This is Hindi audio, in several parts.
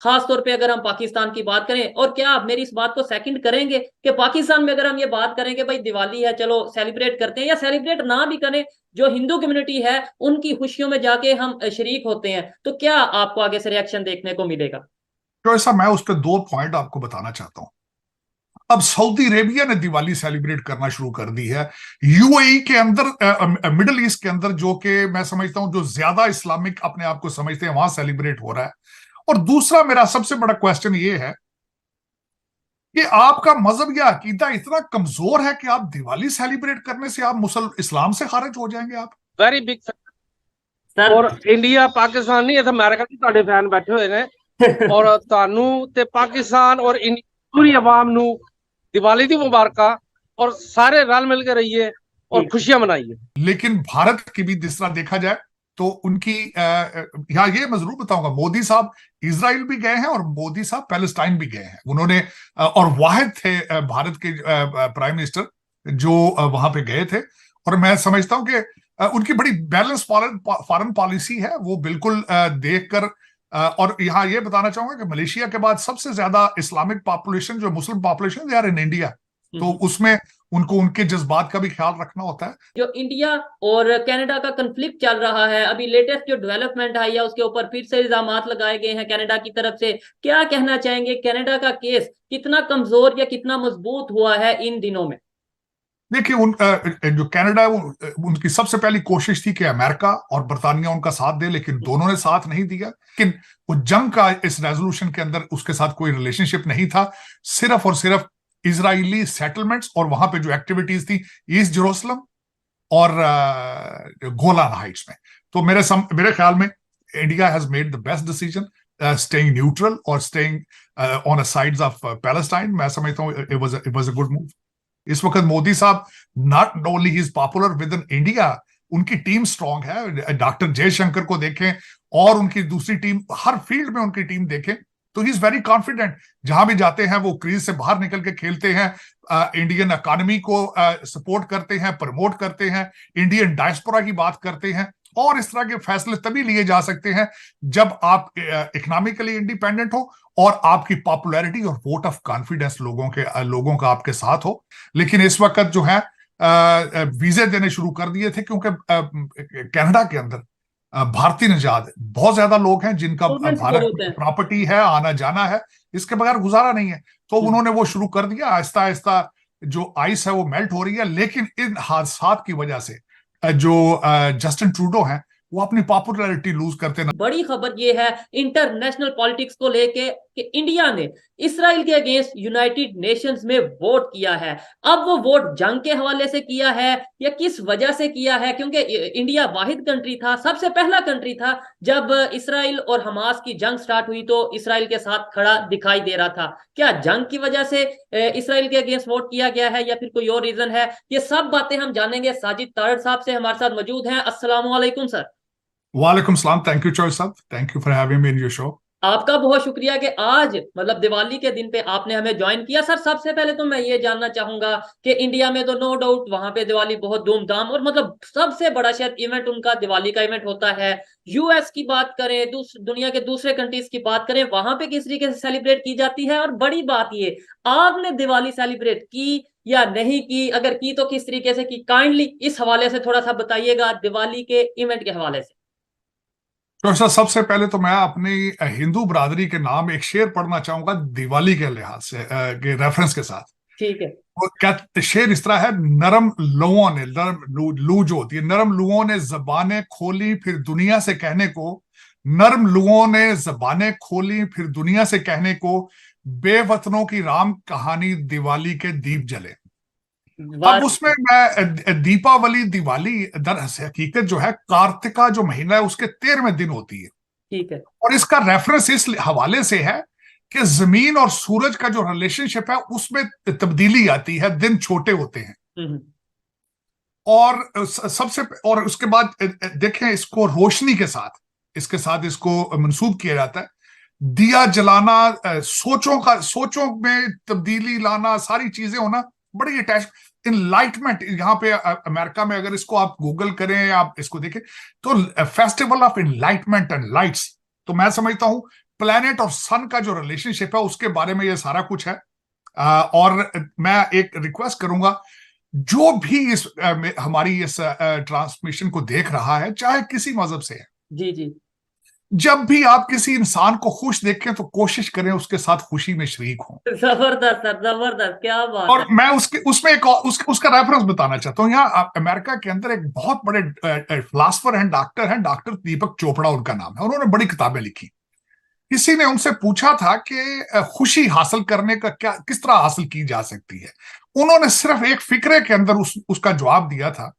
खास तौर पे अगर हम पाकिस्तान की बात करें। और क्या आप मेरी इस बात को सेकंड करेंगे कि पाकिस्तान में अगर हम ये बात करें कि भाई दिवाली है, चलो सेलिब्रेट करते हैं, या सेलिब्रेट ना भी करें, जो हिंदू कम्युनिटी है उनकी खुशियों में जाके हम शरीक होते हैं, तो क्या आपको आगे से रिएक्शन देखने को मिलेगा? तो ऐसा मैं उस पर दो पॉइंट आपको बताना चाहता हूं। अब सऊदी अरेबिया ने दिवाली सेलिब्रेट करना शुरू कर दी है। यूएई के अंदर, मिडिल ईस्ट के अंदर, जो कि मैं समझता हूं जो ज्यादा इस्लामिक अपने आप को समझते हैं, वहां सेलिब्रेट हो रहा है। और दूसरा मेरा सबसे बड़ा क्वेश्चन ये है कि आपका मजहब या अकीदा इतना कमजोर है कि आप दिवाली सेलिब्रेट करने से आप मुसल इस्लाम से खारिज हो जाएंगे आप। Very big. सर ਔਰ ਇੰਡੀਆ ਪਾਕਿਸਤਾਨ ਨਹੀਂ, ਇੱਥੇ ਅਮਰੀਕਾ ਦੇ ਤੁਹਾਡੇ ਫੈਨ ਬੈਠੇ ਹੋਏ ਨੇ। ਔਰ ਤੁਹਾਨੂੰ ਤੇ ਪਾਕਿस्तान और पूरी आवाम ਨੂੰ ਦੀਵਾਲੀ ਦੀ ਮੁਬਾਰਕਾਂ। और सारे रल मिल के रहिए और खुशियां मनाइए। लेकिन भारत की भी जिस तरह देखा जाए तो उनकी यहाँ ये मैं जरूर बताऊंगा, मोदी साहब इजराइल भी गए हैं और मोदी साहब पैलेस्टाइन भी गए हैं। उन्होंने और वाहिद थे भारत के प्राइम मिनिस्टर जो वहां पे गए थे। और मैं समझता हूं कि उनकी बड़ी बैलेंस फॉरेन पॉलिसी है, वो बिल्कुल देखकर। और यहाँ ये बताना चाहूंगा कि मलेशिया के बाद सबसे ज्यादा इस्लामिक पॉपुलेशन, जो Muslim population they are in India, तो उसमें उनको उनके जज्बात का भी ख्याल रखना होता है। जो इंडिया और कनाडा का कंफ्लिक्ट चल रहा है, अभी लेटेस्ट जो डेवलपमेंट आई है उसके ऊपर फिर से इल्जामात लगाए गए हैं कनाडा की तरफ से। क्या कहना चाहेंगे, कनाडा का केस कितना कमजोर या कितना मजबूत हुआ है इन दिनों में? देखिए, जो कनाडा है वो उनकी सबसे पहली कोशिश थी कि अमेरिका और बरतानिया उनका साथ दे, लेकिन दोनों ने साथ नहीं दिया। लेकिन वो जंग का इस रेजोल्यूशन के अंदर उसके साथ कोई रिलेशनशिप नहीं था, सिर्फ और सिर्फ इजरायली सेटलमेंट्स और वहां पे जो एक्टिविटीज थी ईस्ट जेरूसलम और गोलान हाइट्स में। तो मेरे ख्याल में India has made the best decision, staying neutral और staying on the sides of Palestine. मैं समझता हूँ it was a good move. इस वक्त मोदी साहब not only he is popular within India, उनकी टीम स्ट्रांग है। डॉक्टर जयशंकर को देखें और उनकी दूसरी टीम, हर फील्ड में उनकी टीम देखें तो ही इज वेरी कॉन्फिडेंट। जहां भी जाते हैं वो क्रीज से बाहर निकल के खेलते हैं, इंडियन इकोनॉमी को सपोर्ट करते हैं, प्रमोट करते हैं, इंडियन डायस्पोरा की बात करते हैं। और इस तरह के फैसले तभी लिए जा सकते हैं जब आप इकोनॉमिकली इंडिपेंडेंट हो और आपकी पॉपुलैरिटी और वोट ऑफ कॉन्फिडेंस लोगों का आपके साथ हो। लेकिन इस वक्त जो है वीजे देने शुरू कर दिए थे, क्योंकि कनाडा के अंदर भारतीय निजात बहुत ज्यादा लोग हैं जिनका भारत में प्रॉपर्टी है, आना जाना है, इसके बगैर गुजारा नहीं है। तो उन्होंने वो शुरू कर दिया। आहिस्ता आहिस्ता जो आइस है वो मेल्ट हो रही है। लेकिन इन हादसात की वजह से जो जस्टिन ट्रूडो हैं वो अपनी पॉपुलैरिटी लूज करते ना। बड़ी खबर ये है इंटरनेशनल पॉलिटिक्स को लेके कि इंडिया ने इसराइल के अगेंस्ट यूनाइटेड नेशंस में वोट किया है। अब वो वोट जंग के हवाले से किया है या किस वजह से किया है? क्योंकि इंडिया वाहिद कंट्री था, सबसे पहला कंट्री था जब इसराइल और हमास की जंग स्टार्ट हुई तो इसराइल के साथ खड़ा दिखाई दे रहा था। क्या जंग की वजह से इसराइल के अगेंस्ट वोट किया गया है या फिर कोई और रीजन है? ये सब बातें हम जानेंगे। साजिद तारड़ साहब से हमारे साथ मौजूद हैं। अस्सलाम वालेकुम सर। वालेकुम सलाम। थैंक यू चौधरी साहब, thank you for having me in your show. आपका बहुत शुक्रिया कि आज मतलब दिवाली के दिन पे आपने हमें ज्वाइन किया। सर सबसे पहले तो मैं ये जानना चाहूंगा कि इंडिया में तो नो डाउट वहां पे दिवाली बहुत धूमधाम और मतलब सबसे बड़ा शायद इवेंट उनका दिवाली का इवेंट होता है। यूएस की बात करें, दुनिया के दूसरे कंट्रीज की बात करें, वहां पे किस तरीके से सेलिब्रेट की जाती है? और बड़ी बात ये, आपने दिवाली सेलिब्रेट की या नहीं की? अगर की तो किस तरीके से की? काइंडली इस हवाले से थोड़ा सा बताइएगा, दिवाली के इवेंट के हवाले से। तो सर सबसे पहले तो मैं अपनी हिंदू बरादरी के नाम एक शेर पढ़ना चाहूंगा दिवाली के लिहाज से, के रेफरेंस के साथ। ठीक है। वो क्या शेर इस तरह है, नरम लुओं ने, नरम लू जो होती है, नरम लुओं ने जबानें खोली फिर दुनिया से कहने को, नरम लुओं ने जबानें खोली फिर दुनिया से कहने को, बेवतनों की राम कहानी दिवाली के दीप जले। अब उसमें मैं दीपावली, दिवाली दर हकीकत जो है कार्तिका जो महीना है उसके 13वें दिन होती है। ठीक है। और इसका रेफरेंस इस हवाले से है कि जमीन और सूरज का जो रिलेशनशिप है उसमें तब्दीली आती है, दिन छोटे होते हैं। और सबसे और उसके बाद देखें इसको रोशनी के साथ, इसके साथ इसको मंसूब किया जाता है। दिया जलाना, सोचों में तब्दीली लाना, सारी चीजें होना, बड़ी अटैच। इनलाइटमेंट, यहाँ पे अमेरिका में अगर इसको आप गूगल करें, आप इसको देखें तो festival of enlightenment and lights. तो मैं समझता हूं प्लैनेट और सन का जो रिलेशनशिप है उसके बारे में ये सारा कुछ है। और मैं एक रिक्वेस्ट करूंगा, जो भी इस हमारी इस ट्रांसमिशन को देख रहा है, चाहे किसी मजहब से है, जी जी। जब भी आप किसी इंसान को खुश देखें तो कोशिश करें उसके साथ खुशी में शरीक हों। जबरदस्त सर, जबरदस्त, क्या बात और है। मैं उसमें एक उसका रेफरेंस बताना चाहता हूँ। यहाँ अमेरिका के अंदर एक बहुत बड़े फिलासफर हैं, डॉक्टर दीपक चोपड़ा उनका नाम है। उन्होंने बड़ी किताबें लिखी। किसी ने उनसे पूछा था कि खुशी हासिल करने का क्या, किस तरह हासिल की जा सकती है। उन्होंने सिर्फ एक फिक्रे के अंदर उसका जवाब दिया था।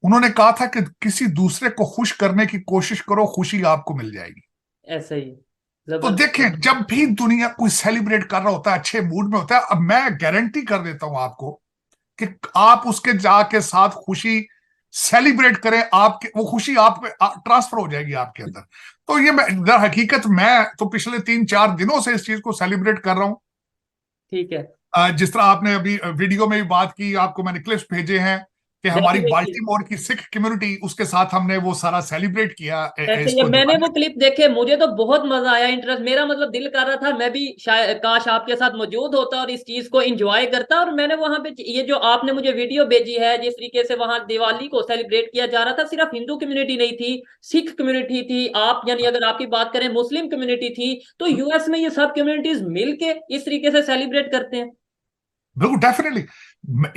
उन्होंने कहा था कि किसी दूसरे को खुश करने की कोशिश करो, खुशी आपको मिल जाएगी। ऐसा ही, तो जबरदस्त। देखें, जब भी दुनिया कोई सेलिब्रेट कर रहा होता है, अच्छे मूड में होता है, अब मैं गारंटी कर देता हूं आपको कि आप उसके जाके साथ खुशी सेलिब्रेट करें, आपके वो खुशी आप ट्रांसफर हो जाएगी आपके अंदर। तो ये मैं दर हकीकत मैं तो पिछले 3-4 दिनों से इस चीज को सेलिब्रेट कर रहा हूं। ठीक है। जिस तरह आपने अभी वीडियो में भी बात की, आपको मैंने क्लिप्स भेजे हैं कि हमारी देखिए देखिए, बाल्टीमोर की सिख कम्युनिटी, उसके साथ हमने वो सारा सेलिब्रेट किया ऐसे ये इसको, मैंने वो दिवाली। क्लिप देखे, मुझे तो बहुत मजा आया, इंटरेस्ट मेरा मतलब दिल कर रहा था मैं भी शायद काश आपके साथ मौजूद होता और इस चीज को एंजॉय करता। और मैंने वहां पे ये जो आपने मुझे वीडियो भेजी है, जिस तरीके से वहां दिवाली को सेलिब्रेट किया जा रहा था, सिर्फ हिंदू कम्युनिटी नहीं थी, सिख कम्युनिटी थी, आप यानी अगर आपकी बात करें मुस्लिम कम्युनिटी थी, तो यूएस में ये सब कम्युनिटीज मिलके इस तरीके से सेलिब्रेट करते हैं। बिल्कुल, डेफिनेटली।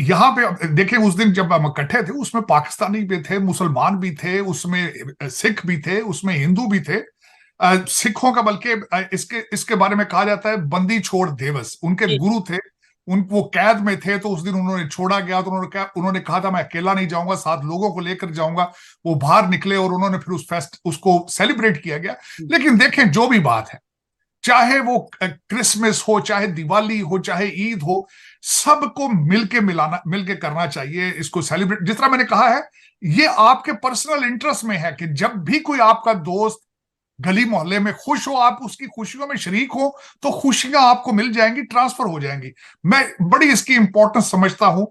यहां पे देखें, उस दिन जब हम इकट्ठे थे उसमें पाकिस्तानी भी थे, मुसलमान भी थे, उसमें सिख भी थे, उसमें हिंदू भी थे। सिखों का बल्कि इसके इसके बारे में कहा जाता है बंदी छोड़ दिवस। उनके जी गुरु थे, वो कैद में थे, तो उस दिन उन्होंने छोड़ा गया, तो उन्होंने कहा था मैं अकेला नहीं जाऊंगा, 7 लोगों को लेकर जाऊंगा। वो बाहर निकले और उन्होंने फिर उसको सेलिब्रेट किया गया। लेकिन देखें, जो भी बात है, चाहे वो क्रिसमस हो, चाहे दिवाली हो, चाहे ईद हो, सबको मिलके करना चाहिए इसको सेलिब्रेट। जिस तरह मैंने कहा है, ये आपके पर्सनल इंटरेस्ट में है कि जब भी कोई आपका दोस्त गली मोहल्ले में खुश हो, आप उसकी खुशियों में शरीक हो, तो खुशियां आपको मिल जाएंगी, ट्रांसफर हो जाएंगी। मैं बड़ी इसकी इंपॉर्टेंस समझता हूं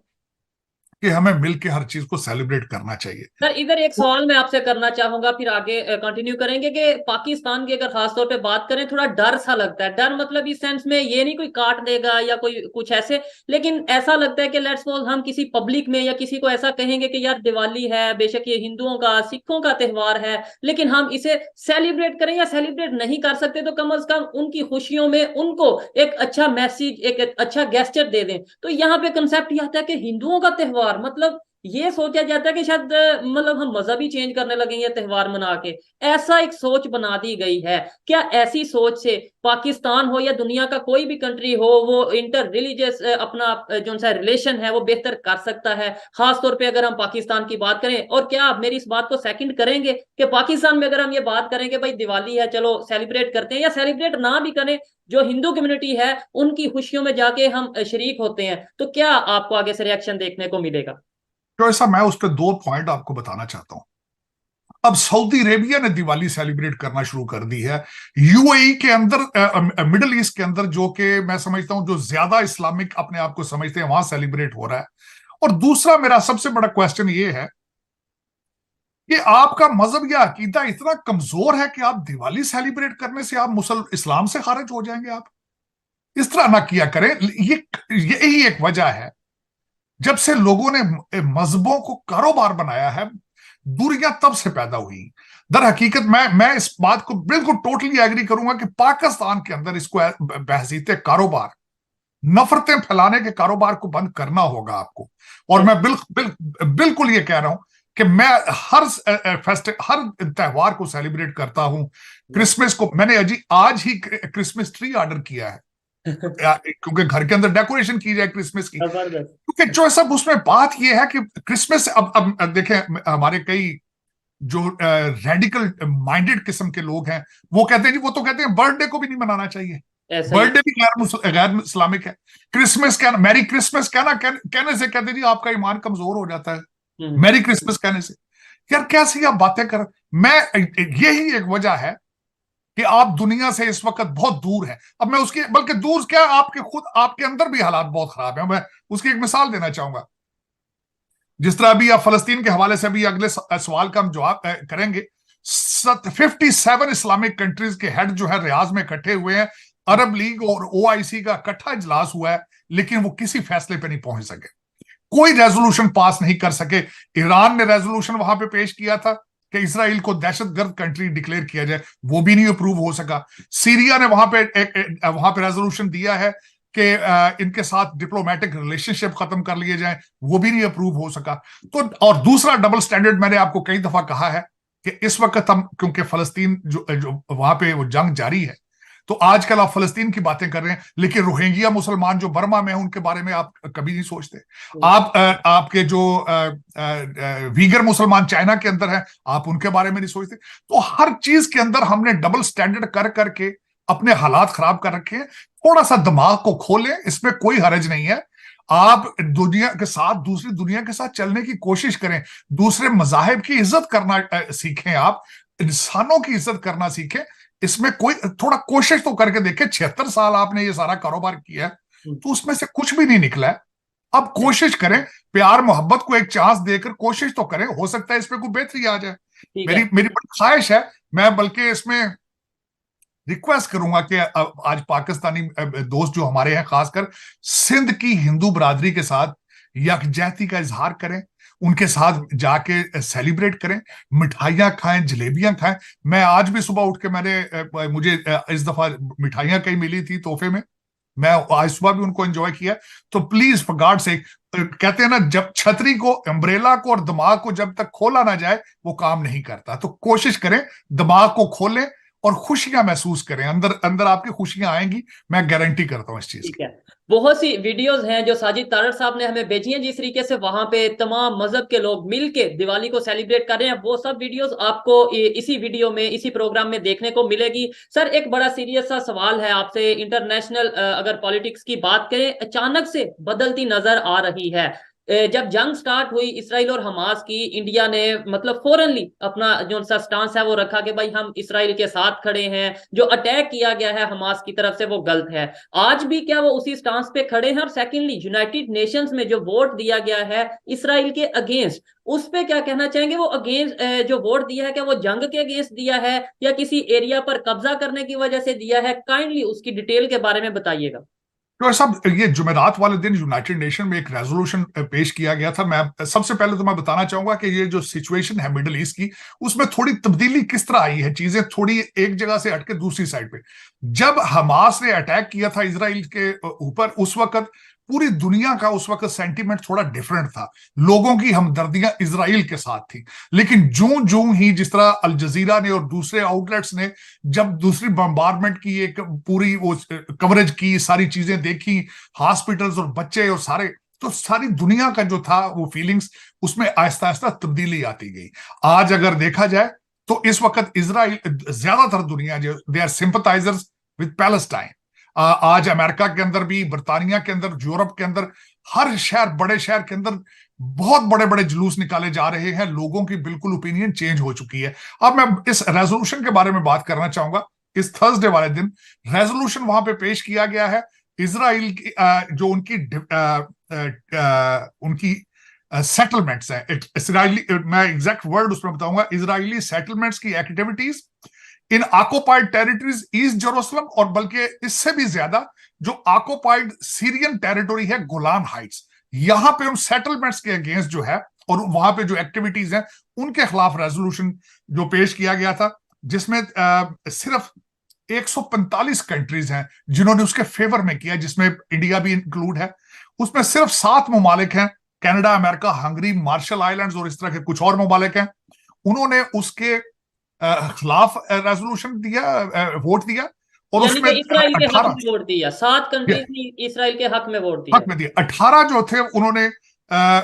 कि हमें मिलके हर चीज को सेलिब्रेट करना चाहिए। सर, इधर एक सवाल मैं आपसे करना चाहूंगा, फिर आगे कंटिन्यू करेंगे कि पाकिस्तान की अगर खासतौर पे बात करें, थोड़ा डर सा लगता है। डर मतलब इस सेंस में ये नहीं कोई काट देगा या कोई कुछ ऐसे, लेकिन ऐसा लगता है कि लेट्स सपोज हम किसी पब्लिक में या किसी को ऐसा कहेंगे कि यार दिवाली है, बेशक ये हिंदुओं का सिखों का त्योहार है, लेकिन हम इसे सेलिब्रेट करें या सेलिब्रेट नहीं कर सकते तो कम से कम उनकी खुशियों में उनको एक अच्छा मैसेज, एक अच्छा गेस्चर दे दें। तो यहाँ पे कंसेप्ट ये आता है कि हिंदुओं का त्योहार मतलब ये सोचा जाता है कि शायद मतलब हम मजहब ही चेंज करने लगेंगे त्योहार मना के, ऐसा एक सोच बना दी गई है। क्या ऐसी सोच से पाकिस्तान हो या दुनिया का कोई भी कंट्री हो, वो इंटर रिलीजियस अपना जो सा रिलेशन है वो बेहतर कर सकता है, खास तौर पे अगर हम पाकिस्तान की बात करें? और क्या आप मेरी इस बात को सेकंड करेंगे कि पाकिस्तान में अगर हम ये बात करें कि भाई दिवाली है, चलो सेलिब्रेट करते हैं, या सेलिब्रेट ना भी करें, जो हिंदू कम्युनिटी है उनकी खुशियों में जाके हम शरीक होते हैं, तो क्या आपको आगे से रिएक्शन देखने को मिलेगा? तो ऐसा, मैं उस पर 2 पॉइंट आपको बताना चाहता हूं। अब सऊदी अरेबिया ने दिवाली सेलिब्रेट करना शुरू कर दी है। यूएई के अंदर, मिडिल ईस्ट के अंदर, जो कि मैं समझता हूं जो ज्यादा इस्लामिक अपने आप को समझते हैं, वहां सेलिब्रेट हो रहा है। और दूसरा मेरा सबसे बड़ा क्वेश्चन ये है कि आपका मजहब या अकीदा इतना कमजोर है कि आप दिवाली सेलिब्रेट करने से आप इस्लाम से खारिज हो जाएंगे? आप इस तरह ना किया करें। यही एक वजह है, जब से लोगों ने मजहबों को कारोबार बनाया है, दूरियां तब से पैदा हुई। दर हकीकत मैं इस बात को बिल्कुल टोटली एग्री करूंगा कि पाकिस्तान के अंदर इसको बहसीते कारोबार, नफरतें फैलाने के कारोबार को बंद करना होगा आपको। और मैं बिल्कुल ये कह रहा हूं कि मैं हर त्योहार को सेलिब्रेट करता हूं। क्रिसमस को मैंने आज ही क्रिसमस ट्री ऑर्डर किया है, क्योंकि घर के अंदर डेकोरेशन की जाए क्रिसमस की। जबरदस्त। क्योंकि जो सब उसमें बात यह है कि क्रिसमस, अब देखें, हमारे कई जो रेडिकल माइंडेड किस्म के लोग हैं, वो कहते हैं जी, वो तो कहते हैं बर्थडे को भी नहीं मनाना चाहिए, ऐसा ही। बर्थडे भी गैर इस्लामिक है। क्रिसमस कहना, मैरी क्रिसमस कहने से कहते हैं जी आपका ईमान कमजोर हो जाता है, मैरी क्रिसमस कहने से। यार कैसी आप बातें कर। मैं यही एक वजह है कि आप दुनिया से इस वक्त बहुत दूर हैं। अब मैं उसकी, बल्कि दूर क्या, आपके अंदर भी हालात बहुत खराब हैं। मैं उसकी एक मिसाल देना चाहूंगा। जिस तरह अभी आप फलस्तीन के हवाले से अभी अगले सवाल का हम जवाब करेंगे, 57 इस्लामिक कंट्रीज के हेड जो है रियाज में इकट्ठे हुए हैं, अरब लीग और ओआईसी का इकट्ठा इजलास हुआ है, लेकिन वो किसी फैसले पे नहीं पहुंच सके, कोई रेजोल्यूशन पास नहीं कर सके। ईरान ने रेजोल्यूशन वहां पे पेश किया था कि इसराइल को दहशतगर्द कंट्री डिक्लेयर किया जाए, वो भी नहीं अप्रूव हो सका। सीरिया ने वहां पे रेजोल्यूशन दिया है कि इनके साथ डिप्लोमेटिक रिलेशनशिप खत्म कर लिए जाएं, वो भी नहीं अप्रूव हो सका। तो और दूसरा डबल स्टैंडर्ड मैंने आपको कई दफा कहा है कि इस वक्त हम, क्योंकि फलस्तीन जो वहां पे वो जंग जारी है, तो आजकल आप फलस्तीन की बातें कर रहे हैं, लेकिन रोहिंग्या मुसलमान जो बर्मा में हैं उनके बारे में आप कभी नहीं सोचते। आप आपके जो वीगर मुसलमान चाइना के अंदर हैं, आप उनके बारे में नहीं सोचते। तो हर चीज के अंदर हमने डबल स्टैंडर्ड कर करके अपने हालात खराब कर रखे हैं। थोड़ा सा दिमाग को खोलें, इसमें कोई हरज नहीं है। आप दुनिया के साथ, दूसरी दुनिया के साथ चलने की कोशिश करें, दूसरे मजाहिब की इज्जत करना सीखें, आप इंसानों की इज्जत करना सीखें। इसमें कोई थोड़ा कोशिश तो करके देखें। 76 साल आपने ये सारा कारोबार किया है, तो उसमें से कुछ भी नहीं निकला है। अब कोशिश करें, प्यार मोहब्बत को एक चांस देकर कोशिश तो करें, हो सकता है इसमें कोई बेहतरी आ जाए। मेरी बड़ी ख्वाहिश है, मैं बल्कि इसमें रिक्वेस्ट करूंगा कि आज पाकिस्तानी दोस्त जो हमारे हैं, खासकर सिंध की हिंदू बरादरी के साथ यकजहती का इजहार करें, उनके साथ जाके सेलिब्रेट करें, मिठाइयां खाएं, जलेबियां खाएं। मैं आज भी सुबह उठ के मुझे इस दफा मिठाइयां कहीं मिली थी तोहफे में, मैं आज सुबह भी उनको एंजॉय किया। तो प्लीज फॉर गॉड सेक, कहते हैं ना, जब छतरी को, अम्ब्रेला को और दिमाग को जब तक खोला ना जाए वो काम नहीं करता। तो कोशिश करें, दिमाग को खोलें और खुशियां महसूस करें। अंदर अंदर आपकी खुशियां आएंगी, मैं गारंटी करता हूं इस चीज की। बहुत सी वीडियोस हैं जो साजिद तारड़ साहब ने हमें भेजी हैं, जिस तरीके से वहां पे तमाम मजहब के लोग मिलके दिवाली को सेलिब्रेट कर रहे हैं, वो सब वीडियोस आपको इसी वीडियो में, इसी प्रोग्राम में देखने को मिलेगी। सर, एक बड़ा सीरियस सा सवाल है आपसे। इंटरनेशनल अगर पॉलिटिक्स की बात करें, अचानक से बदलती नजर आ रही है। जब जंग स्टार्ट हुई इसराइल और हमास की, इंडिया ने मतलब फौरनली अपना जो सा स्टांस है वो रखा कि भाई हम इसराइल के साथ खड़े हैं, जो अटैक किया गया है हमास की तरफ से वो गलत है। आज भी क्या वो उसी स्टांस पे खड़े हैं? और सेकेंडली, यूनाइटेड नेशंस में जो वोट दिया गया है इसराइल के अगेंस्ट, उस पे क्या कहना चाहेंगे? वो अगेंस्ट जो वोट दिया है, क्या वो जंग के अगेंस्ट दिया है या किसी एरिया पर कब्जा करने की वजह से दिया है? काइंडली उसकी डिटेल के बारे में बताइएगा। तो सब ये जुमेरात वाले दिन यूनाइटेड नेशन में एक रेजोल्यूशन पेश किया गया था। मैं सबसे पहले तो मैं बताना चाहूंगा कि ये जो सिचुएशन है मिडिल ईस्ट की, उसमें थोड़ी तब्दीली किस तरह आई है, चीजें थोड़ी एक जगह से हटके दूसरी साइड पे। जब हमास ने अटैक किया था इसराइल के ऊपर, उस वक्त पूरी दुनिया का उस वक्त सेंटीमेंट थोड़ा डिफरेंट था, लोगों की हमदर्दियां इसराइल के साथ थी। लेकिन जूं जूं ही, जिस तरह अल जजीरा ने और दूसरे आउटलेट्स ने जब दूसरी बम्बार्डमेंट की एक पूरी वो कवरेज की, सारी चीजें देखी, हॉस्पिटल्स और बच्चे और सारे, तो सारी दुनिया का जो था वो फीलिंग्स, उसमें आहिस्ता आहिस्ता तब्दीली आती गई। आज अगर देखा जाए तो इस वक्त इसराइल, ज्यादातर दुनिया जो they are sympathizers with Palestine. आज अमेरिका के अंदर भी, बरतानिया के अंदर, यूरोप के अंदर, हर शहर, बड़े शहर के अंदर बहुत बड़े बड़े जुलूस निकाले जा रहे हैं। लोगों की बिल्कुल ओपिनियन चेंज हो चुकी है। अब मैं इस रेजोल्यूशन के बारे में बात करना चाहूंगा। इस थर्सडे वाले दिन रेजोल्यूशन वहां पे पेश किया गया है। इसराइल की जो उनकी सेटलमेंट्स हैं, इसराइली, मैं एग्जैक्ट वर्ड उसमें बताऊंगा, इसराइली सेटलमेंट्स की activities in occupied territories east Jerusalem, और बल्कि इससे भी ज्यादा जो ऑक्युपाइड सीरियन टेरिटरी है, गोलान हाइट्स, यहां पे उन सेटलमेंट्स के अगेंस्ट जो है और वहां पे जो एक्टिविटीज हैं उनके खिलाफ रेजोल्यूशन जो पेश किया गया था, जिसमें सिर्फ 145 कंट्रीज हैं जिन्होंने उसके फेवर में किया, जिसमें इंडिया भी इंक्लूड है। उसमें सिर्फ 7 ममालिक हैं, Canada, America, Hungary, Marshall Islands और इस तरह के कुछ और ममालिक हैं। उन्होंने उसके खिलाफ रेजोल्यूशन दिया, वोट दिया, और उसमें इसराइल के हक में वोट दिया। 7 कंट्रीज ने इसराइल के हक में वोट दिया। हक में दिया। 18 जो थे उन्होंने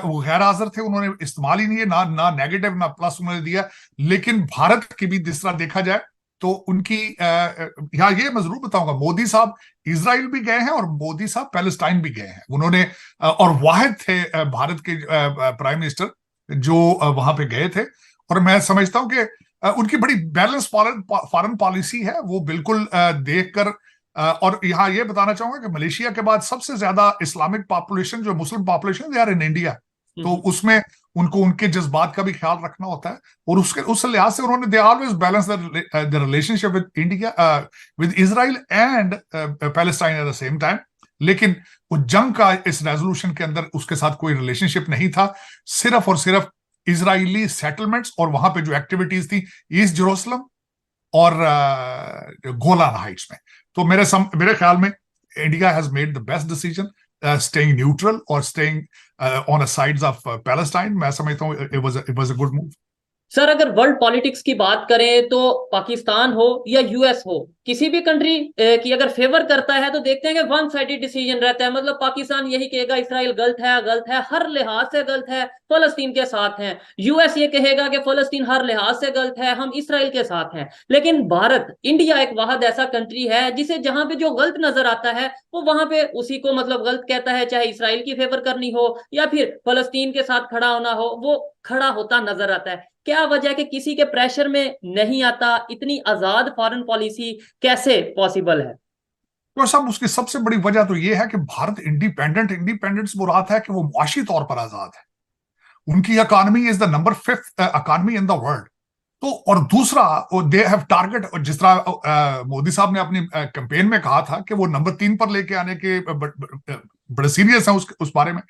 वो गैर हाजिर थे, उन्होंने इस्तेमाल ही नहीं है, ना नेगेटिव ना प्लस उन्होंने दिया। लेकिन भारत की भी जिस तरह देखा जाए तो उनकी यहाँ ये मैं जरूर बताऊंगा, मोदी साहब इजराइल भी गए हैं और मोदी साहब पैलेस्टाइन भी गए हैं। उन्होंने और वाहिद थे भारत के प्राइम मिनिस्टर जो वहां पे गए थे। और मैं समझता हूं कि उनकी बड़ी बैलेंस फॉरेन पॉलिसी है, वो बिल्कुल देखकर। और यहाँ ये बताना चाहूंगा कि मलेशिया के बाद सबसे ज्यादा इस्लामिक पॉपुलेशन, जो Muslim population, they are in India. तो उसमें उनको उनके जज्बात का भी ख्याल रखना होता है, और उस लिहाज से उन्होंने they always balance the relationship with India, with Israel and Palestine at the same time. लेकिन वो जंग का इस रेजोल्यूशन के अंदर उसके साथ कोई रिलेशनशिप नहीं था, सिर्फ और सिर्फ इजरायली सेटलमेंट्स और वहां पे जो एक्टिविटीज थी ईस्ट जेरूसलम और गोलान हाइट्स में। तो मेरे ख्याल में India has made the best decision staying neutral or staying on the sides of Palestine. मैं समझता हूँ it was a good move. Sir, अगर वर्ल्ड पॉलिटिक्स की बात करें तो पाकिस्तान हो या यूएस हो, किसी भी कंट्री की अगर फेवर करता है तो देखते हैं कि वन साइडेड डिसीजन रहता है। मतलब पाकिस्तान यही कहेगा इसराइल गलत है, हर लिहाज से गलत है, फलस्तीन के साथ हैं। यूएस ये कहेगा कि फलस्तीन हर लिहाज से गलत है, हम इसराइल के साथ हैं। लेकिन भारत, इंडिया एक वाहिद ऐसा कंट्री है जिसे जहां पे जो गलत नजर आता है वो वहां पे उसी को मतलब गलत कहता है, चाहे इसराइल की फेवर करनी हो या फिर फलस्तीन के साथ खड़ा होना हो, वो खड़ा होता नजर आता है। क्या वजह कि किसी के प्रेशर में नहीं आता? इतनी आजाद फॉरेन पॉलिसी कैसे पॉसिबल है? तो साहब, उसकी सबसे बड़ी वजह तो यह है कि भारत इंडिपेंडेंस मुराद है कि वो मुआशी तौर पर आजाद है। उनकी economy is the number 5th economy in the world. तो और दूसरा, दे हैव टारगेट, जिस तरह मोदी साहब ने अपनी कैंपेन में कहा था कि वो नंबर 3 पर लेके आने के बड़े सीरियस हैं उस बारे में।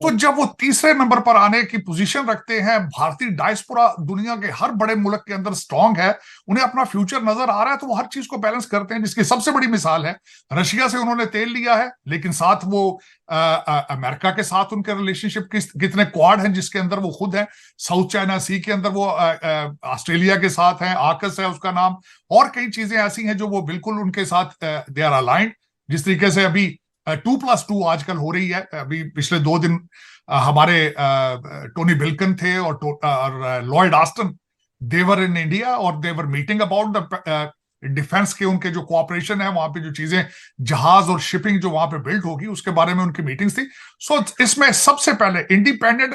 तो जब वो तीसरे नंबर पर आने की पोजीशन रखते हैं, भारतीय डायस्पोरा दुनिया के हर बड़े मुल्क के अंदर स्ट्रांग है, उन्हें अपना फ्यूचर नजर आ रहा है, तो वो हर चीज को बैलेंस करते हैं। जिसकी सबसे बड़ी मिसाल है, रशिया से उन्होंने तेल लिया है, लेकिन साथ वो अमेरिका के साथ उनके रिलेशनशिप कितने क्वाड हैं, जिसके अंदर वो खुद है। साउथ चाइना सी के अंदर वो ऑस्ट्रेलिया के साथ है, आकस है उसका नाम, और कई चीजें ऐसी हैं जो वो बिल्कुल उनके साथ दे आर अलाइंड। जिस तरीके से अभी 2+2 आजकल हो रही है। अभी पिछले 2 दिन हमारे टोनी बिल्कन थे और Lloyd Austin, they were in India और they were meeting about the defence के उनके जो कोऑपरेशन है, वहां पे जो चीजें जहाज और शिपिंग जो वहां पे बिल्ड होगी उसके बारे में उनकी मीटिंग्स थी। सो इसमें सबसे पहले इंडिपेंडेंट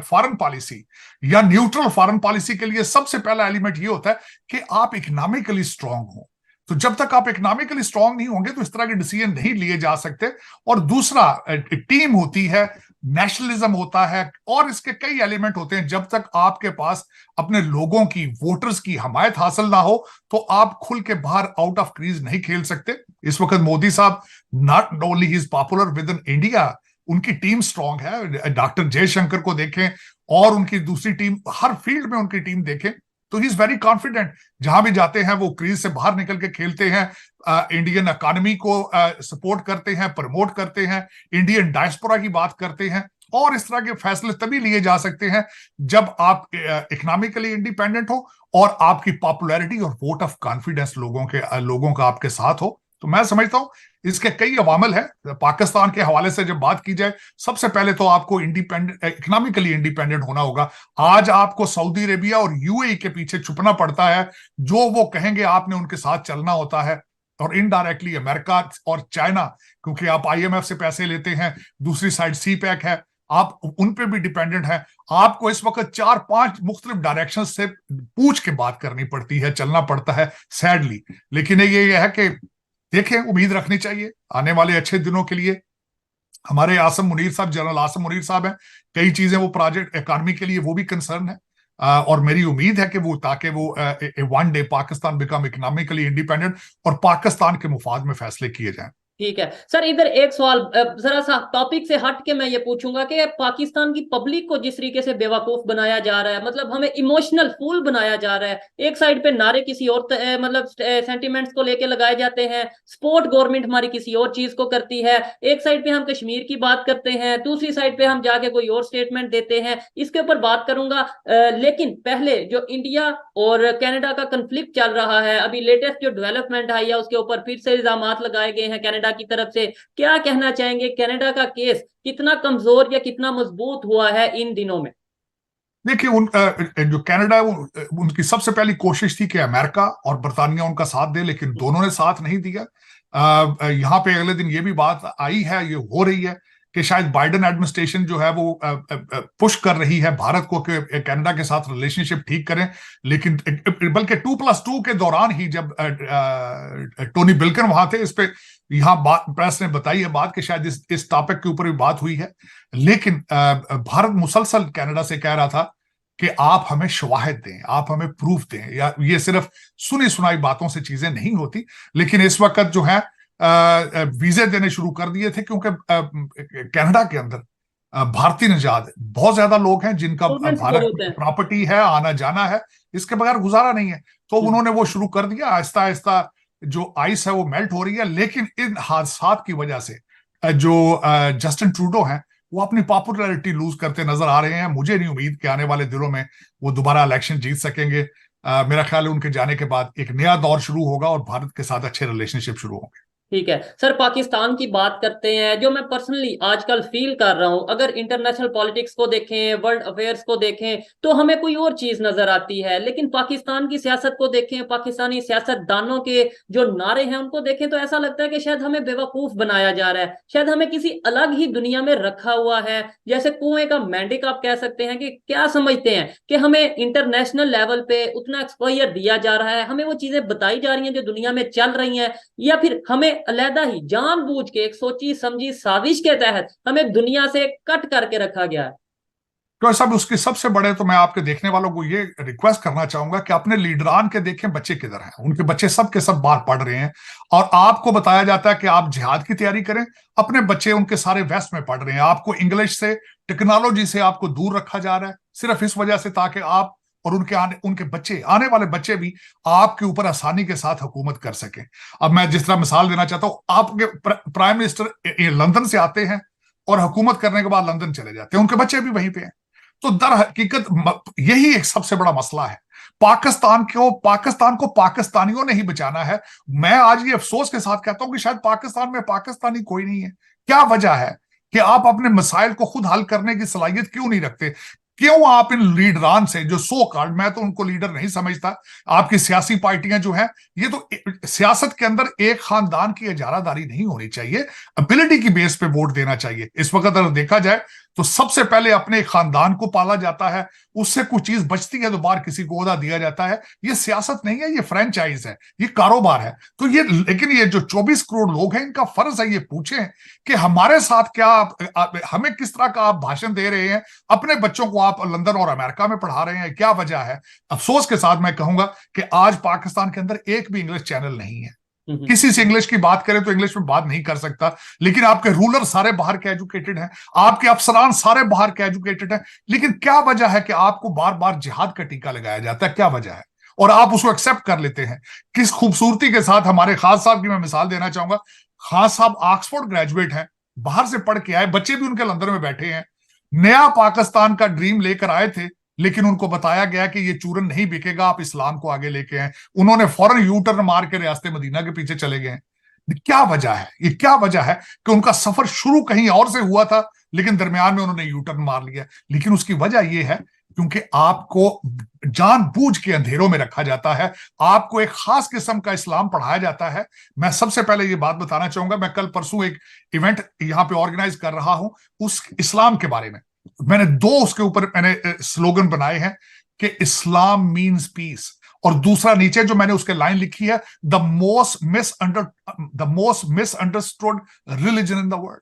फॉरेन पॉलिसी या न्यूट्रल फॉरेन पॉलिसी के लिए सबसे पहला एलिमेंट ये होता है कि आप इकोनॉमिकली स्ट्रांग हो। तो जब तक आप इकोनॉमिकली स्ट्रांग नहीं होंगे तो इस तरह के डिसीजन नहीं लिए जा सकते। और दूसरा, टीम होती है, नेशनलिज्म होता है, और इसके कई एलिमेंट होते हैं। जब तक आपके पास अपने लोगों की, वोटर्स की हमायत हासिल ना हो तो आप खुल के बाहर आउट ऑफ क्रीज नहीं खेल सकते। इस वक्त मोदी साहब not only he is popular within India, उनकी टीम स्ट्रांग है। डॉक्टर जयशंकर को देखें और उनकी दूसरी टीम, हर फील्ड में उनकी टीम देखें तो ही इज वेरी कॉन्फिडेंट। जहां भी जाते हैं वो क्रीज से बाहर निकल के खेलते हैं, इंडियन इकोनॉमी को सपोर्ट करते हैं, प्रमोट करते हैं, इंडियन डायस्पोरा की बात करते हैं। और इस तरह के फैसले तभी लिए जा सकते हैं जब आप इकोनॉमिकली इंडिपेंडेंट हो और आपकी पॉपुलैरिटी और वोट ऑफ कॉन्फिडेंस लोगों का आपके साथ हो। तो मैं समझता हूं इसके कई अवामिल हैं। पाकिस्तान के हवाले से जब बात की जाए, सबसे पहले तो आपको इकोनॉमिकली इंडिपेंडेंट होना होगा। आज आपको सऊदी अरेबिया और यूएई के पीछे छुपना पड़ता है, जो वो कहेंगे आपने उनके साथ चलना होता है। और इनडायरेक्टली अमेरिका और चाइना, क्योंकि आप IMF से पैसे लेते हैं, दूसरी साइड CPEC है, आप उन पे भी डिपेंडेंट है। आपको इस वक्त 4-5 मुख्तलिफ डायरेक्शन से पूछ के बात करनी पड़ती है, चलना पड़ता है, सैडली। लेकिन ये है कि देखें, उम्मीद रखनी चाहिए आने वाले अच्छे दिनों के लिए। हमारे आसम मुनीर साहब, जनरल आसम मुनीर साहब हैं, कई चीजें वो प्रोजेक्ट इकॉनमी के लिए वो भी कंसर्न है। और मेरी उम्मीद है कि वो, ताकि वो one day Pakistan become economically independent और पाकिस्तान के मुफाद में फैसले किए जाएं। ठीक है सर, इधर एक सवाल जरा सा टॉपिक से हट के मैं ये पूछूंगा कि पाकिस्तान की पब्लिक को जिस तरीके से बेवकूफ बनाया जा रहा है, मतलब हमें इमोशनल फूल बनाया जा रहा है। एक साइड पे नारे किसी और मतलब सेंटिमेंट्स को लेके लगाए जाते हैं, सपोर्ट गवर्नमेंट हमारी किसी और चीज को करती है। एक साइड पे हम कश्मीर की बात करते हैं, दूसरी साइड पे हम जाके कोई और स्टेटमेंट देते हैं। इसके ऊपर बात करूंगा, लेकिन पहले जो इंडिया और कनाडा का कंफ्लिक्ट चल रहा है, अभी लेटेस्ट जो डेवलपमेंट आई है उसके ऊपर फिर से इल्जामात लगाए गए हैं कनाडा की तरफ से। क्या कहना चाहेंगे, कनाडा का केस कितना कमजोर या कितना मजबूत हुआ है इन दिनों में? देखिए, जो कनाडा है वो उनकी सबसे पहली कोशिश थी कि अमेरिका और बरतानिया उनका साथ दे, लेकिन दोनों ने साथ नहीं दिया। यहाँ पे अगले दिन ये भी बात आई है, ये हो रही है कि शायद बाइडेन एडमिनिस्ट्रेशन जो है वो पुश कर रही है भारत को कि कनाडा के साथ रिलेशनशिप ठीक करें, लेकिन बल्कि 2+2 के दौरान ही जब टोनी बिल्किन वहां थे, इस पे यहाँ प्रेस ने बताई है बात कि शायद इस टॉपिक के ऊपर भी बात हुई है, लेकिन भारत मुसलसल कनाडा से कह रहा था कि आप हमें शवाहिद दें, आप हमें प्रूफ दें, या ये सिर्फ सुनी सुनाई बातों से चीजें नहीं होती। लेकिन इस वक्त जो है वीजे देने शुरू कर दिए थे, क्योंकि कनाडा के अंदर भारतीय निजात बहुत ज्यादा लोग हैं जिनका भारत में प्रॉपर्टी है, आना जाना है, इसके बगैर गुजारा नहीं है। तो उन्होंने वो शुरू कर दिया, आहिस्ता आहिस्ता जो आइस है वो मेल्ट हो रही है। लेकिन इन हादसात की वजह से जो जस्टिन ट्रूडो हैं वो अपनी पॉपुलैरिटी लूज करते नजर आ रहे हैं। मुझे नहीं उम्मीद कि आने वाले दिनों में वो दोबारा इलेक्शन जीत सकेंगे। मेरा ख्याल है उनके जाने के बाद एक नया दौर शुरू होगा और भारत के साथ अच्छे रिलेशनशिप शुरू होंगे। ठीक है सर, पाकिस्तान की बात करते हैं। जो मैं पर्सनली आजकल फील कर रहा हूं, अगर इंटरनेशनल पॉलिटिक्स को देखें, वर्ल्ड अफेयर्स को देखें, तो हमें कोई और चीज नजर आती है। लेकिन पाकिस्तान की सियासत को देखें, पाकिस्तानी सियासतदानों के जो नारे हैं उनको देखें, तो ऐसा लगता है कि शायद हमें बेवकूफ बनाया जा रहा है, शायद हमें किसी अलग ही दुनिया में रखा हुआ है। जैसे कुएं का मेंढक आप कह सकते हैं कि क्या समझते हैं कि हमें इंटरनेशनल लेवल पे उतना एक्सपोजर दिया जा रहा है, हमें वो चीजें बताई जा रही हैं जो दुनिया में चल रही हैं, या फिर हमें अलहदा ही जानबूझ के एक सोची समझी साजिश के तहत हमें दुनिया से कट करके रखा गया है। तो सब उसके सबसे बड़े, तो मैं आपके देखने वालों को ये रिक्वेस्ट करना चाहूंगा कि अपने लीडरान के देखें बच्चे किधर हैं। उनके बच्चे सब के सब बाहर पढ़ रहे हैं और आपको बताया जाता है कि आप जिहाद की तैयारी करें, अपने बच्चे उनके सारे वेस्ट में पढ़ रहे हैं। आपको इंग्लिश से, टेक्नोलॉजी से आपको दूर रखा जा रहा है, सिर्फ इस वजह से ताकि आप और उनके बच्चे, आने वाले बच्चे भी आपके ऊपर आसानी के साथ हुकूमत कर सकें। अब मैं जिस तरह मिसाल देना चाहता हूं, आपके प्राइम मिनिस्टर लंदन से आते हैं और हुकूमत करने के बाद लंदन चले जाते हैं, उनके बच्चे भी वहीं पे हैं। तो दर हकीकत यही एक सबसे बड़ा मसला है। पाकिस्तान को पाकिस्तानियों ने ही बचाना है। मैं आज ये अफसोस के साथ कहता हूं कि शायद पाकिस्तान में पाकिस्तानी कोई नहीं है। क्या वजह है कि आप अपने मसाइल को खुद हल करने की सलाहियत क्यों नहीं रखते? क्यों आप इन लीडरान से, जो सो कॉल्ड, मैं तो उनको लीडर नहीं समझता, आपकी सियासी पार्टियां जो हैं, ये तो सियासत के अंदर एक खानदान की इजारादारी नहीं होनी चाहिए, एबिलिटी की बेस पे वोट देना चाहिए। इस वक्त अगर देखा जाए तो सबसे पहले अपने खानदान को पाला जाता है, उससे कुछ चीज बचती है तो बाहर किसी को ओहदा दिया जाता है। ये सियासत नहीं है, ये फ्रेंचाइज है, ये कारोबार है। तो ये, लेकिन ये जो 24 करोड़ लोग हैं, इनका फर्ज है ये पूछें कि हमारे साथ क्या हमें किस तरह का आप भाषण दे रहे हैं, अपने बच्चों को आप लंदन और अमेरिका में पढ़ा रहे हैं, क्या वजह है? अफसोस के साथ मैं कहूंगा कि आज पाकिस्तान के अंदर एक भी इंग्लिश चैनल नहीं है। किसी से इंग्लिश की बात करें तो इंग्लिश में बात नहीं कर सकता, लेकिन आपके रूलर सारे बाहर के एजुकेटेड हैं, आपके अफसरान सारे बाहर के एजुकेटेड हैं। लेकिन क्या वजह है कि आपको बार बार जिहाद का टीका लगाया जाता है? क्या वजह है? और आप उसको एक्सेप्ट कर लेते हैं। किस खूबसूरती के साथ हमारे खान साहब की मैं मिसाल देना चाहूंगा। खान साहब ऑक्सफोर्ड ग्रेजुएट हैं, बाहर से पढ़ के आए, बच्चे भी उनके लंदन में बैठे हैं, नया पाकिस्तान का ड्रीम लेकर आए थे, लेकिन उनको बताया गया कि ये चूरन नहीं बिकेगा, आप इस्लाम को आगे लेके आए। उन्होंने फौरन यू टर्न मार के रियासत मदीना के पीछे चले गए। क्या वजह है? ये क्या वजह है कि उनका सफर शुरू कहीं और से हुआ था, लेकिन दरमियान में उन्होंने यू टर्न मार लिया? लेकिन उसकी वजह यह है क्योंकि आपको जानबूझ के अंधेरों में रखा जाता है, आपको एक खास किस्म का इस्लाम पढ़ाया जाता है। मैं सबसे पहले ये बात बताना चाहूंगा, मैं कल परसों एक इवेंट यहां पे ऑर्गेनाइज कर रहा हूं उस इस्लाम के बारे में। मैंने उसके ऊपर मैंने स्लोगन बनाए हैं कि इस्लाम मीन्स पीस, और दूसरा नीचे जो मैंने उसके लाइन लिखी है, the most misunderstood religion in the world.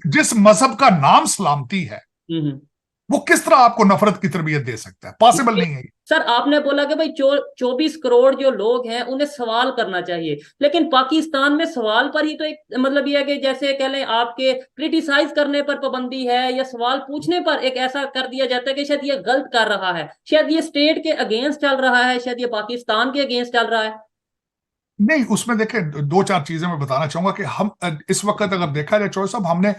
जिस मजहब का नाम सलामती है, वो किस तरह आपको नफरत की तरबियत दे सकता है? पॉसिबल नहीं है। सर आपने बोला कि भाई 24 करोड़ जो लोग हैं उन्हें सवाल करना चाहिए, लेकिन पाकिस्तान में सवाल पर ही तो एक मतलब यह है कि जैसे कह लें आपके क्रिटिसाइज करने पर पाबंदी है, या सवाल पूछने पर एक ऐसा कर दिया जाता है कि शायद ये गलत कर रहा है, शायद ये स्टेट के अगेंस्ट चल रहा है, शायद ये पाकिस्तान के अगेंस्ट चल रहा है। नहीं, उसमें देखें 2-4 चीजें मैं बताना चाहूंगा कि हम इस वक्त अगर देखा जाए चौधरी साहब, हमने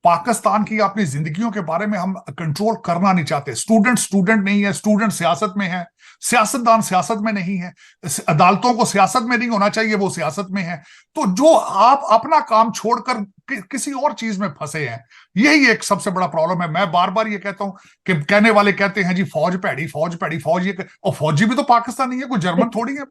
पाकिस्तान की अपनी जिंदगियों के बारे में हम कंट्रोल करना नहीं चाहते। स्टूडेंट नहीं है, स्टूडेंट सियासत में है, सियासतदान सियासत में नहीं है, अदालतों को सियासत में नहीं होना चाहिए, वो सियासत में है। तो जो आप अपना काम छोड़कर किसी और चीज में फंसे हैं, यही एक सबसे बड़ा प्रॉब्लम है। मैं बार बार ये कहता हूं कि कहने वाले कहते हैं जी फौज पैड़ी, फौज ये, और फौजी भी तो पाकिस्तानी है, कोई जर्मन थोड़ी है।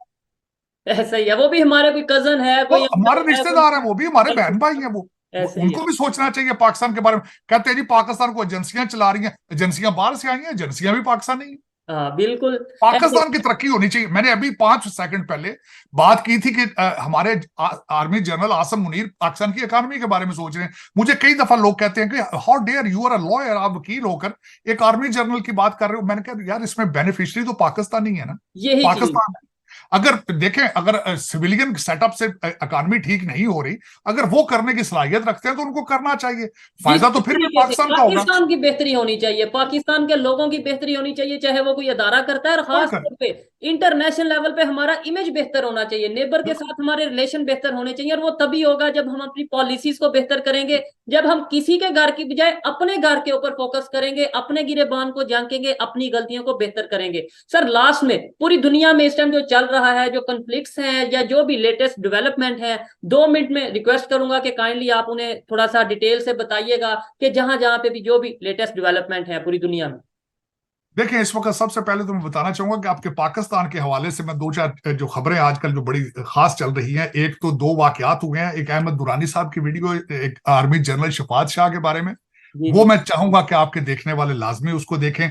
ऐसा ही है, वो भी हमारे कोई कजन है, कोई हमारे रिश्तेदार है, वो भी हमारे बहन भाई है। वो ऐसे ही उनको भी सोचना चाहिए पाकिस्तान के बारे में। कहते हैं जी पाकिस्तान को एजेंसियां चला रही हैं, एजेंसियां बाहर से आई हैं, एजेंसियां भी पाकिस्तानी हैं। हाँ बिल्कुल। पाकिस्तान की तरक्की होनी चाहिए। मैंने अभी 5 सेकंड पहले बात की थी कि हमारे आर्मी जनरल आसम मुनीर पाकिस्तान की इकोनॉमी के बारे में सोच रहे हैं। मुझे कई दफा लोग कहते हैं कि how dare you are a lawyer, आप वकील होकर एक आर्मी जनरल की बात कर रहे हो। मैंने कहा यार इसमें बेनिफिशियरी तो पाकिस्तानी है ना, यही चीज पाकिस्तान है। अगर देखें, अगर सिविलियन सेटअप से इकोनॉमी ठीक नहीं हो रही, अगर वो करने की सलाहियत रखते हैं तो उनको करना चाहिए। फायदा तो फिर भी पाकिस्तान का होगा। पाकिस्तान की बेहतरी होनी चाहिए, पाकिस्तान के लोगों की बेहतरी होनी चाहिए, चाहे वो कोई अदारा करता है, और खास तौर पे इंटरनेशनल लेवल पे हमारा इमेज बेहतर होना चाहिए, नेबर के साथ हमारे रिलेशन बेहतर होने चाहिए। और वो तभी होगा जब हम अपनी पॉलिसीज को बेहतर करेंगे, जब हम किसी के घर की बजाय अपने घर के ऊपर फोकस करेंगे, अपने गिरेबान को झांकेंगे, अपनी गलतियों को बेहतर करेंगे। सर लास्ट में पूरी दुनिया में इस टाइम जो चल रहा है, जो कॉन्फ्लिक्ट्स हैं या जो भी लेटेस्ट डेवलपमेंट है, 2 मिनट में रिक्वेस्ट करूंगा कि काइंडली आप उन्हें थोड़ा सा डिटेल से बताइएगा कि जहां जहां पे भी जो भी लेटेस्ट डेवलपमेंट है पूरी दुनिया में। देखिए इस वक्त सबसे पहले तो मैं बताना चाहूंगा कि आपके पाकिस्तान के हवाले से मैं 2-4 जो खबरें आजकल जो बड़ी खास चल रही हैं। एक तो 2 वाकयात हुए हैं, एक अहमद दुरानी साहब की वीडियो, एक आर्मी जनरल शफात शाह के बारे में, वो मैं चाहूंगा कि आपके देखने वाले लाजमी उसको देखें।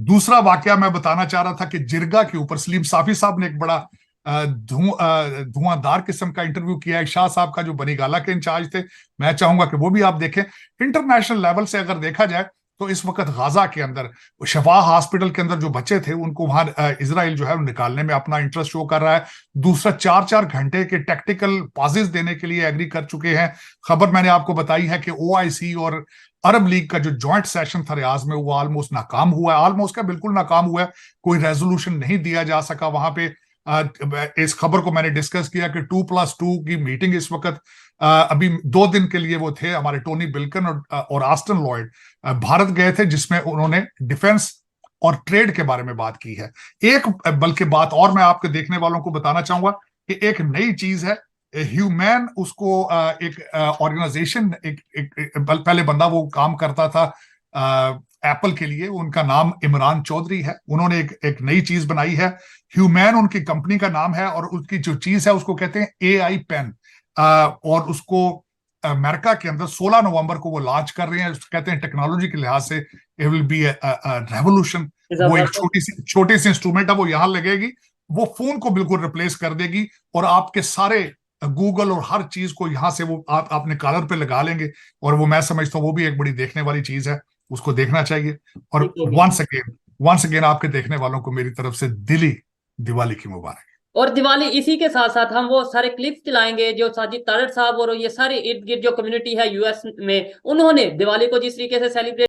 दूसरा वाकया मैं बताना चाह रहा था कि जिरगा के ऊपर सलीम साफी साहब ने एक बड़ा धुआंधार किस्म का इंटरव्यू किया है शाह साहब का, जो बनीगाला के इंचार्ज थे। मैं चाहूंगा कि वो भी आप देखें। इंटरनेशनल लेवल से अगर देखा जाए तो इस वक्त गाजा के अंदर शफा हॉस्पिटल के अंदर जो बच्चे थे उनको वहां इजराइल जो है निकालने में अपना इंटरेस्ट शो कर रहा है। दूसरा 4-4 घंटे के टैक्टिकल पॉजेस देने के लिए एग्री कर चुके हैं। खबर मैंने आपको बताई है कि ओआईसी और अरब लीग का जो जॉइंट सेशन था रियाज में वो ऑलमोस्ट नाकाम हुआ है। ऑलमोस्ट क्या, बिल्कुल नाकाम हुआ है। कोई रेजोल्यूशन नहीं दिया जा सका वहां पे। इस खबर को मैंने डिस्कस किया कि 2+2 की मीटिंग इस वक्त अभी 2 दिन के लिए वो थे, हमारे टोनी बिल्कन और आस्टन लॉयड भारत गए थे, जिसमें उन्होंने डिफेंस और ट्रेड के बारे में बात की है। एक बल्कि बात और मैं आपके देखने वालों को बताना चाहूंगा कि एक नई चीज है ह्यूमैन, उसको एक ऑर्गेनाइजेशन, पहले बंदा वो काम करता था एप्पल के लिए, उनका नाम इमरान चौधरी है। उन्होंने एक नई चीज बनाई है, ह्यूमैन उनकी कंपनी का नाम है, और उसकी जो चीज है उसको कहते हैं AI पेन। और उसको अमेरिका के अंदर 16 नवंबर को वो लॉन्च कर रहे हैं। कहते हैं टेक्नोलॉजी के लिहाज से इट विल बी रेवोल्यूशन। वो एक छोटी सी इंस्ट्रूमेंट है, वो यहां लगेगी, वो फोन को बिल्कुल रिप्लेस कर देगी, और आपके सारे गूगल और हर चीज को यहां से वो आप अपने कॉलर पे लगा लेंगे। और वो मैं समझता हूँ वो भी एक बड़ी देखने वाली चीज है, उसको देखना चाहिए। और वंस अगेन आपके देखने वालों को मेरी तरफ से दिवाली की मुबारक। और दिवाली इसी के साथ साथ हम वो सारे क्लिप्स चलाएंगे जो साजिद तारड़ साहब और ये सारे इर्द गिर्द जो कम्युनिटी है यूएस में, उन्होंने दिवाली को जिस तरीके से सेलिब्रेट